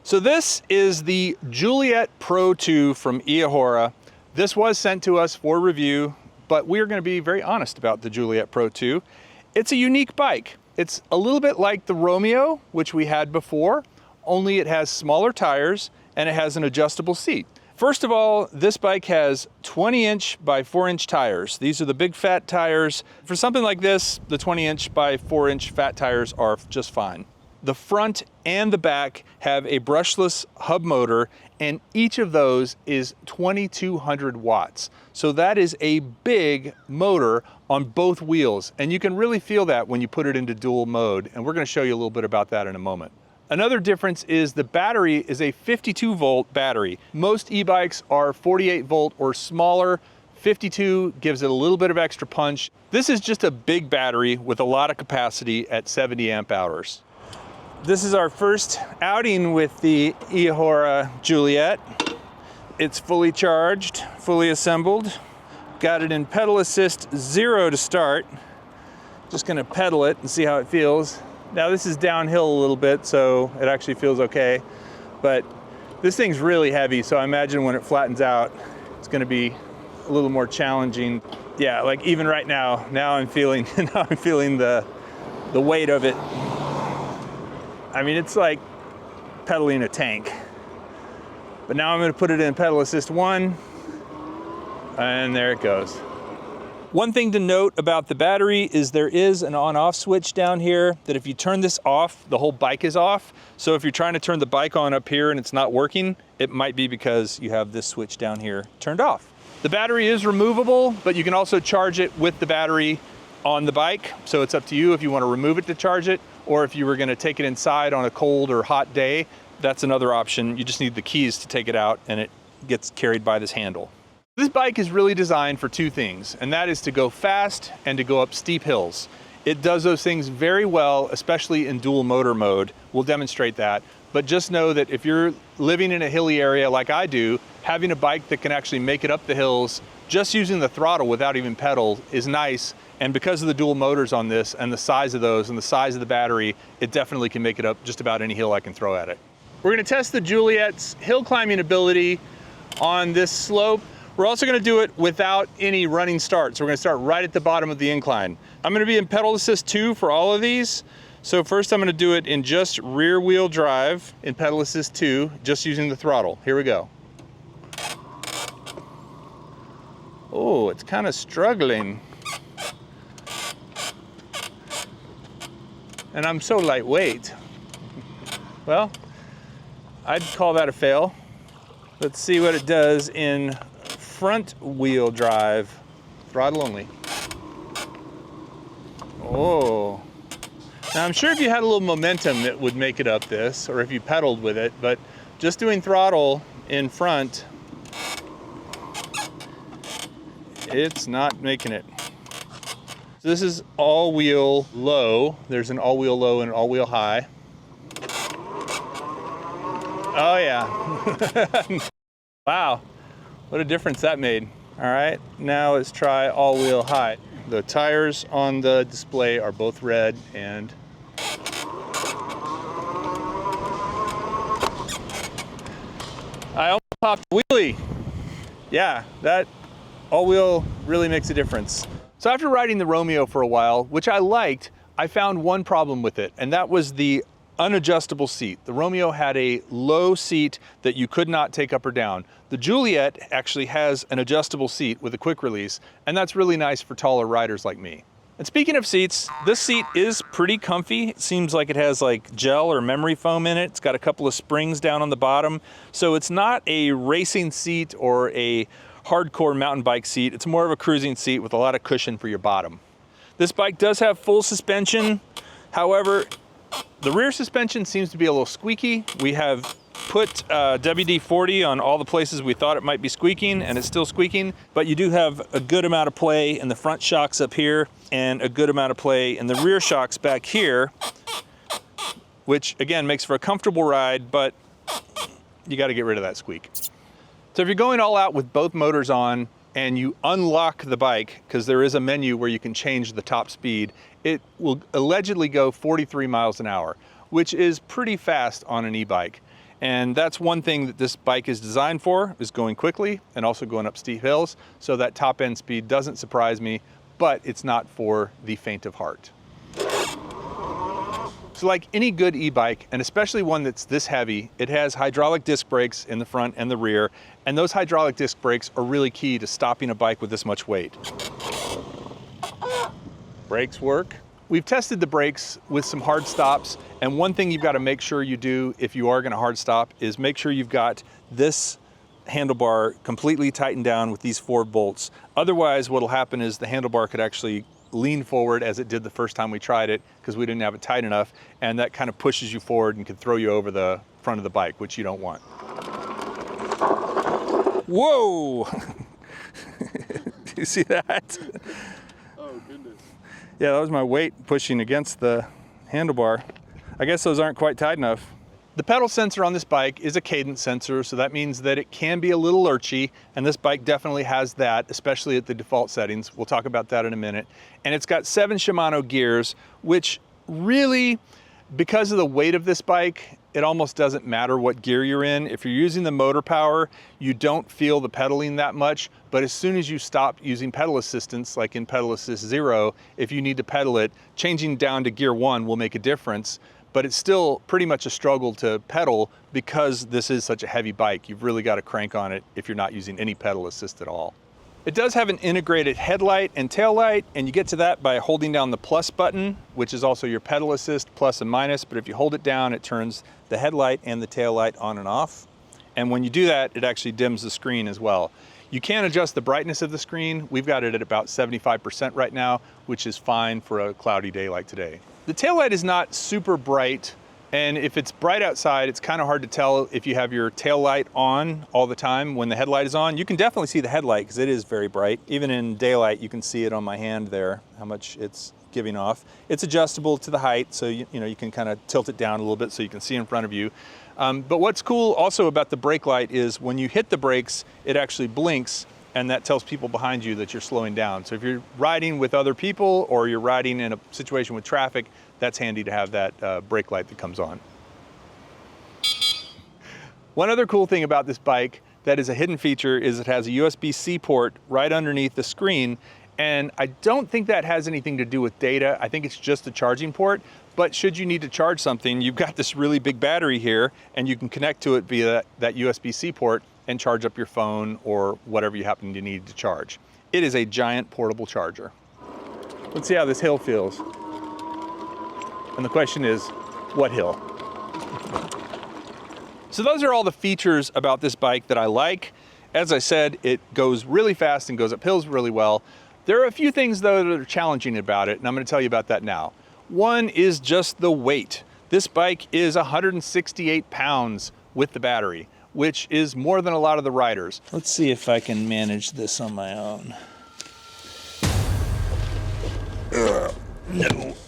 So this is the Juliet Pro II from Eahora. This was sent to us for review, but we're going to be very honest about the Juliet Pro II. It's a unique bike. It's a little bit like the Romeo, which we had before, only it has smaller tires and it has an adjustable seat. First of all, this bike has 20-inch by 4-inch tires. These are the big fat tires. For something like this, the 20-inch by 4-inch fat tires are just fine. The front and the back have a brushless hub motor, and each of those is 2200 watts. So that is a big motor on both wheels, and you can really feel that when you put it into dual mode, and we're going to show you a little bit about that in a moment. Another difference is the battery is a 52-volt battery. Most e-bikes are 48-volt or smaller. 52 gives it a little bit of extra punch. This is just a big battery with a lot of capacity at 70 amp hours. This is our first outing with the Eahora Juliet. It's fully charged, fully assembled. Got it in pedal assist 0 to start. Just gonna pedal it and see how it feels. Now this is downhill a little bit, so it actually feels okay. But this thing's really heavy, so I imagine when it flattens out, it's gonna be a little more challenging. Yeah, like even right now I'm feeling the weight of it. I mean, it's like pedaling a tank. But now I'm gonna put it in pedal assist 1, and there it goes. One thing to note about the battery is there is an on-off switch down here that if you turn this off, the whole bike is off. So if you're trying to turn the bike on up here and it's not working, it might be because you have this switch down here turned off. The battery is removable, but you can also charge it with the battery on the bike. So it's up to you if you want to remove it to charge it, or if you were going to take it inside on a cold or hot day, that's another option. You just need the keys to take it out and it gets carried by this handle. This bike is really designed for two things, and that is to go fast and to go up steep hills. It does those things very well, especially in dual motor mode. We'll demonstrate that. But just know that if you're living in a hilly area like I do, having a bike that can actually make it up the hills just using the throttle without even pedal is nice. And because of the dual motors on this and the size of those and the size of the battery, it definitely can make it up just about any hill I can throw at it. We're gonna test the Juliet's hill climbing ability on this slope. We're also gonna do it without any running start. So we're gonna start right at the bottom of the incline. I'm gonna be in pedal assist 2 for all of these. So first I'm gonna do it in just rear wheel drive in pedal assist 2, just using the throttle. Here we go. Oh, it's kind of struggling. And I'm so lightweight. Well, I'd call that a fail. Let's see what it does in front wheel drive, throttle only. Oh. Now I'm sure if you had a little momentum it would make it up this, or if you pedaled with it, but just doing throttle in front, it's not making it. So this is all-wheel low. There's an all-wheel low and an all-wheel high. Oh yeah. Wow. What a difference that made. All right, now let's try all-wheel high. The tires on the display are both red, and I almost popped a wheelie. Yeah, that all-wheel really makes a difference. So after riding the Romeo for a while, which I liked, I found one problem with it, and that was the unadjustable seat. The Romeo had a low seat that you could not take up or down. The Juliet actually has an adjustable seat with a quick release, and that's really nice for taller riders like me. And speaking of seats, this seat is pretty comfy. It seems like it has like gel or memory foam in it. It's got a couple of springs down on the bottom. So it's not a racing seat or a hardcore mountain bike seat. It's more of a cruising seat with a lot of cushion for your bottom. This bike does have full suspension. However, the rear suspension seems to be a little squeaky. We have put WD-40 on all the places we thought it might be squeaking, and it's still squeaking, but you do have a good amount of play in the front shocks up here and a good amount of play in the rear shocks back here, which again makes for a comfortable ride, but you got to get rid of that squeak. So if you're going all out with both motors on and you unlock the bike, because there is a menu where you can change the top speed, it will allegedly go 43 miles an hour, which is pretty fast on an e-bike. And that's one thing that this bike is designed for, is going quickly and also going up steep hills. So that top end speed doesn't surprise me, but it's not for the faint of heart. So like any good e-bike, and especially one that's this heavy, it has hydraulic disc brakes in the front and the rear. And those hydraulic disc brakes are really key to stopping a bike with this much weight. Brakes work. We've tested the brakes with some hard stops, and one thing you've got to make sure you do if you are going to hard stop is make sure you've got this handlebar completely tightened down with these 4 bolts. Otherwise, what'll happen is the handlebar could actually lean forward as it did the first time we tried it because we didn't have it tight enough, and that kind of pushes you forward and can throw you over the front of the bike, which you don't want. Whoa! Do you see that? Oh, goodness. Yeah, that was my weight pushing against the handlebar. I guess those aren't quite tight enough. The pedal sensor on this bike is a cadence sensor, so that means that it can be a little lurchy, and this bike definitely has that, especially at the default settings. We'll talk about that in a minute. And it's got 7 Shimano gears, which really, because of the weight of this bike, it almost doesn't matter what gear you're in. If you're using the motor power, you don't feel the pedaling that much, but as soon as you stop using pedal assistance, like in pedal assist 0, if you need to pedal it, changing down to gear 1 will make a difference, but it's still pretty much a struggle to pedal because this is such a heavy bike. You've really got to crank on it if you're not using any pedal assist at all. It does have an integrated headlight and tail light, and you get to that by holding down the plus button, which is also your pedal assist, plus and minus, but if you hold it down, it turns the headlight and the tail light on and off. And when you do that, it actually dims the screen as well. You can adjust the brightness of the screen. We've got it at about 75% right now, which is fine for a cloudy day like today. The tail light is not super bright, and if it's bright outside, it's kind of hard to tell if you have your tail light on all the time when the headlight is on. You can definitely see the headlight because it is very bright. Even in daylight, you can see it on my hand there, how much it's giving off. It's adjustable to the height, so you can kind of tilt it down a little bit so you can see in front of you. But what's cool also about the brake light is when you hit the brakes, it actually blinks, and that tells people behind you that you're slowing down. So if you're riding with other people or you're riding in a situation with traffic, that's handy to have that brake light that comes on. One other cool thing about this bike that is a hidden feature is it has a USB-C port right underneath the screen, and I don't think that has anything to do with data. I think it's just a charging port, but should you need to charge something, you've got this really big battery here, and you can connect to it via that USB-C port and charge up your phone or whatever you happen to need to charge. It is a giant portable charger. Let's see how this hill feels. And the question is, what hill? So those are all the features about this bike that I like. As I said, it goes really fast and goes up hills really well. There are a few things though that are challenging about it, and I'm going to tell you about that now. One is just the weight. This bike is 168 pounds with the battery, which is more than a lot of the riders. Let's see if I can manage this on my own.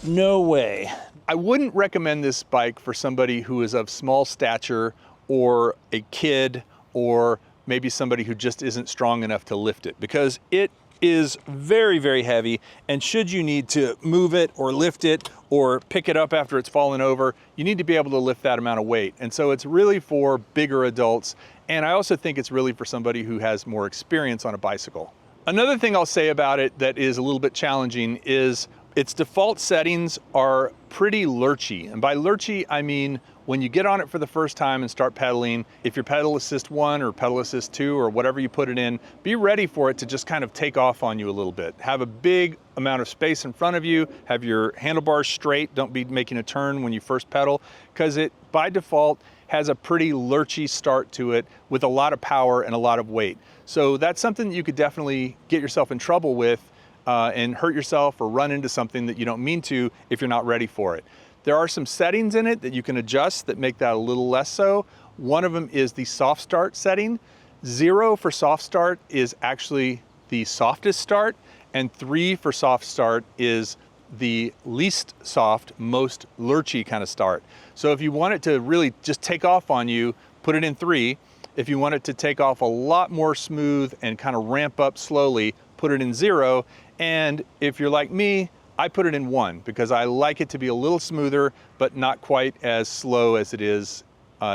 No way. I wouldn't recommend this bike for somebody who is of small stature or a kid or maybe somebody who just isn't strong enough to lift it, because it is very, very heavy, and should you need to move it or lift it or pick it up after it's fallen over, you need to be able to lift that amount of weight. And so it's really for bigger adults, and I also think it's really for somebody who has more experience on a bicycle. Another thing I'll say about it that is a little bit challenging is its default settings are pretty lurchy. And by lurchy, I mean when you get on it for the first time and start pedaling, if you're pedal assist 1 or pedal assist 2 or whatever you put it in, be ready for it to just kind of take off on you a little bit. Have a big amount of space in front of you, have your handlebars straight, don't be making a turn when you first pedal, because it by default has a pretty lurchy start to it with a lot of power and a lot of weight. So that's something that you could definitely get yourself in trouble with and hurt yourself or run into something that you don't mean to if you're not ready for it. There are some settings in it that you can adjust that make that a little less so. One of them is the soft start setting. 0 for soft start is actually the softest start, and 3 for soft start is the least soft, most lurchy kind of start. So if you want it to really just take off on you, put it in 3. If you want it to take off a lot more smooth and kind of ramp up slowly, put it in 0. And if you're like me, I put it in 1 because I like it to be a little smoother, but not quite as slow as it is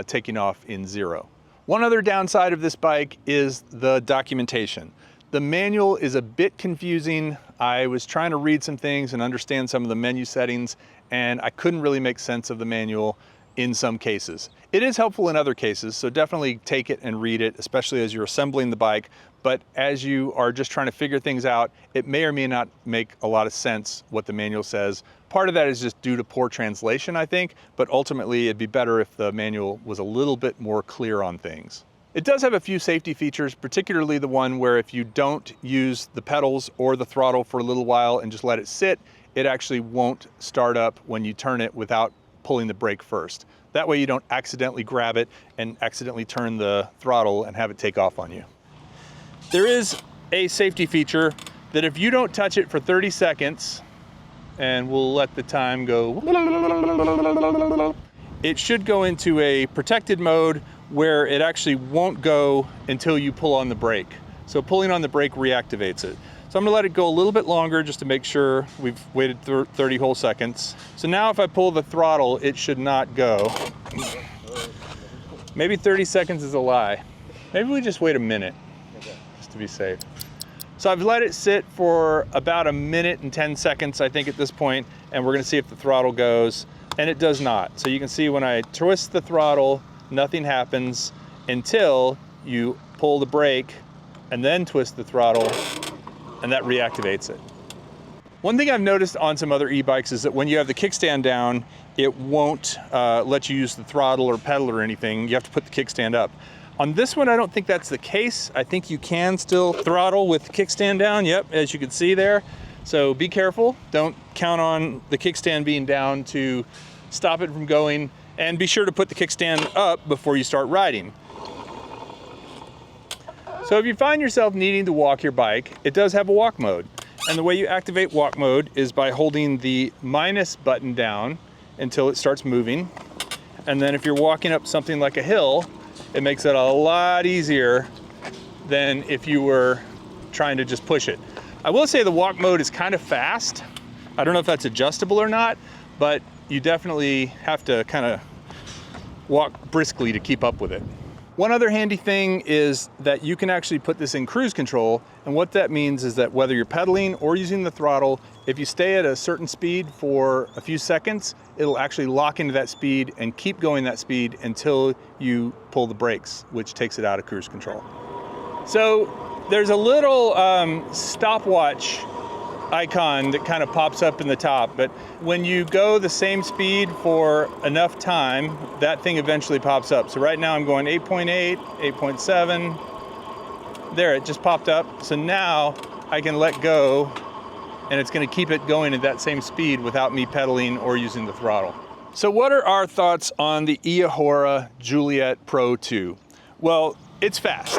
taking off in 0. One other downside of this bike is the documentation. The manual is a bit confusing. I was trying to read some things and understand some of the menu settings, and I couldn't really make sense of the manual in some cases. It is helpful in other cases, so definitely take it and read it, especially as you're assembling the bike. But as you are just trying to figure things out, it may or may not make a lot of sense what the manual says. Part of that is just due to poor translation, I think, but ultimately it'd be better if the manual was a little bit more clear on things. It does have a few safety features, particularly the one where if you don't use the pedals or the throttle for a little while and just let it sit, it actually won't start up when you turn it without pulling the brake first. That way you don't accidentally grab it and accidentally turn the throttle and have it take off on you. There is a safety feature that if you don't touch it for 30 seconds, and we'll let the time go, it should go into a protected mode where it actually won't go until you pull on the brake. So pulling on the brake reactivates it. So I'm gonna let it go a little bit longer just to make sure we've waited 30 whole seconds. So now if I pull the throttle, it should not go. Maybe 30 seconds is a lie. Maybe we just wait a minute, just to be safe. So I've let it sit for about 1 minute and 10 seconds, I think at this point, and we're gonna see if the throttle goes, and it does not. So you can see when I twist the throttle, nothing happens until you pull the brake and then twist the throttle, and that reactivates it. One thing I've noticed on some other e-bikes is that when you have the kickstand down, it won't let you use the throttle or pedal or anything. You have to put the kickstand up. On this one, I don't think that's the case. I think you can still throttle with the kickstand down. Yep, as you can see there. So be careful. Don't count on the kickstand being down to stop it from going, and be sure to put the kickstand up before you start riding. So if you find yourself needing to walk your bike, it does have a walk mode. And the way you activate walk mode is by holding the minus button down until it starts moving. And then if you're walking up something like a hill, it makes it a lot easier than if you were trying to just push it. I will say the walk mode is kind of fast. I don't know if that's adjustable or not, but you definitely have to kind of walk briskly to keep up with it. One other handy thing is that you can actually put this in cruise control, and what that means is that whether you're pedaling or using the throttle, if you stay at a certain speed for a few seconds, it'll actually lock into that speed and keep going that speed until you pull the brakes, which takes it out of cruise control. So there's a little stopwatch icon that kind of pops up in the top, but when you go the same speed for enough time, that thing eventually pops up. So right now I'm going 8.8, 8.7. There, it just popped up. So now I can let go, and it's going to keep it going at that same speed without me pedaling or using the throttle. So what are our thoughts on the Eahora Juliet Pro II? Well, it's fast.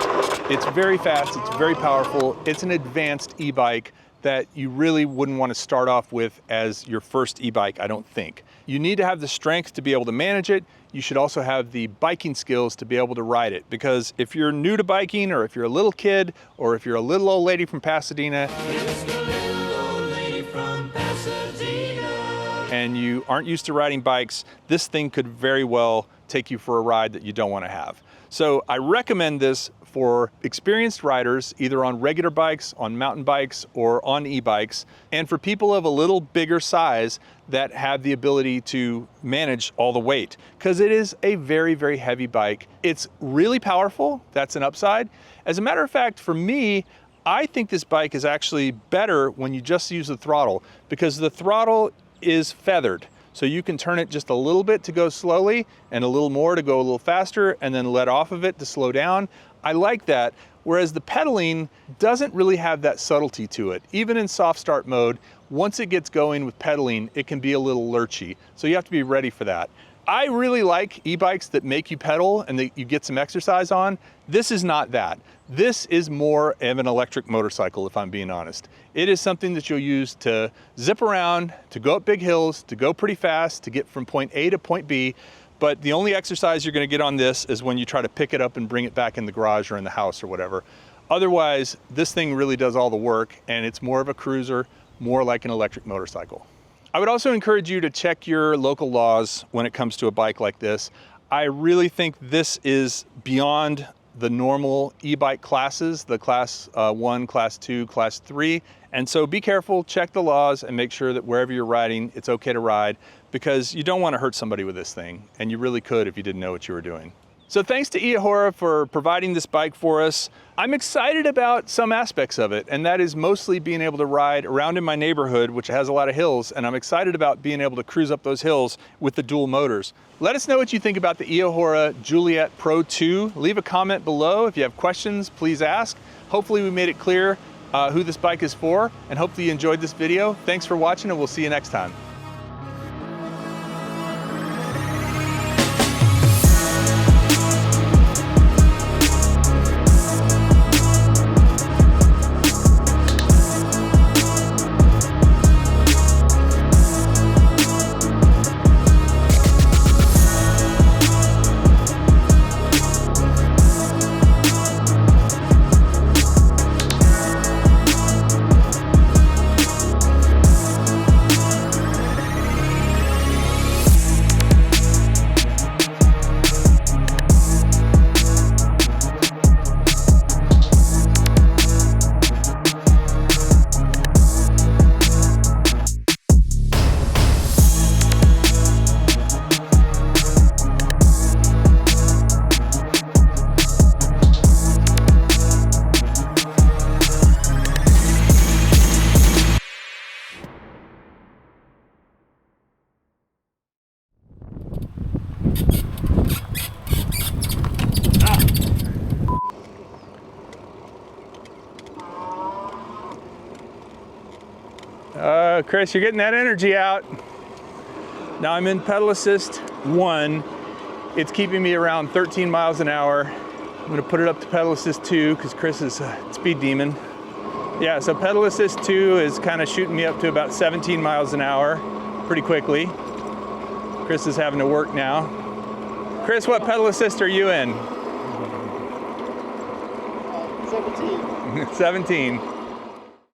It's very fast, it's very powerful. It's an advanced e-bike that you really wouldn't want to start off with as your first e-bike, I don't think. You need to have the strength to be able to manage it. You should also have the biking skills to be able to ride it, because if you're new to biking, or if you're a little kid, or if you're a little old lady from Pasadena, and you aren't used to riding bikes, this thing could very well take you for a ride that you don't want to have. So I recommend this for experienced riders, either on regular bikes, on mountain bikes, or on e-bikes, and for people of a little bigger size that have the ability to manage all the weight, because it is a very, very heavy bike. It's really powerful, that's an upside. As a matter of fact, for me, I think this bike is actually better when you just use the throttle, because the throttle is feathered. So you can turn it just a little bit to go slowly and a little more to go a little faster, and then let off of it to slow down. I like that, whereas the pedaling doesn't really have that subtlety to it. Even in soft start mode, once it gets going with pedaling, it can be a little lurchy. So you have to be ready for that. I really like e-bikes that make you pedal and that you get some exercise on. This is not that. This is more of an electric motorcycle, if I'm being honest. It is something that you'll use to zip around, to go up big hills, to go pretty fast, to get from point A to point B. But the only exercise you're gonna get on this is when you try to pick it up and bring it back in the garage or in the house or whatever. Otherwise, this thing really does all the work, and it's more of a cruiser, more like an electric motorcycle. I would also encourage you to check your local laws when it comes to a bike like this. I really think this is beyond the normal e-bike classes, the class 1, class 2, class 3. And so be careful, check the laws, and make sure that wherever you're riding, it's okay to ride, because you don't want to hurt somebody with this thing, and you really could if you didn't know what you were doing. So thanks to Eahora for providing this bike for us. I'm excited about some aspects of it, and that is mostly being able to ride around in my neighborhood, which has a lot of hills, and I'm excited about being able to cruise up those hills with the dual motors. Let us know what you think about the Eahora Juliet Pro II. Leave a comment below. If you have questions, please ask. Hopefully we made it clear who this bike is for, and hopefully you enjoyed this video. Thanks for watching, and we'll see you next time. Chris, you're getting that energy out. Now I'm in pedal assist 1. It's keeping me around 13 miles an hour. I'm gonna put it up to pedal assist 2 because Chris is a speed demon. Yeah, so pedal assist 2 is kind of shooting me up to about 17 miles an hour pretty quickly. Chris is having to work now. Chris, what pedal assist are you in? 17. 17.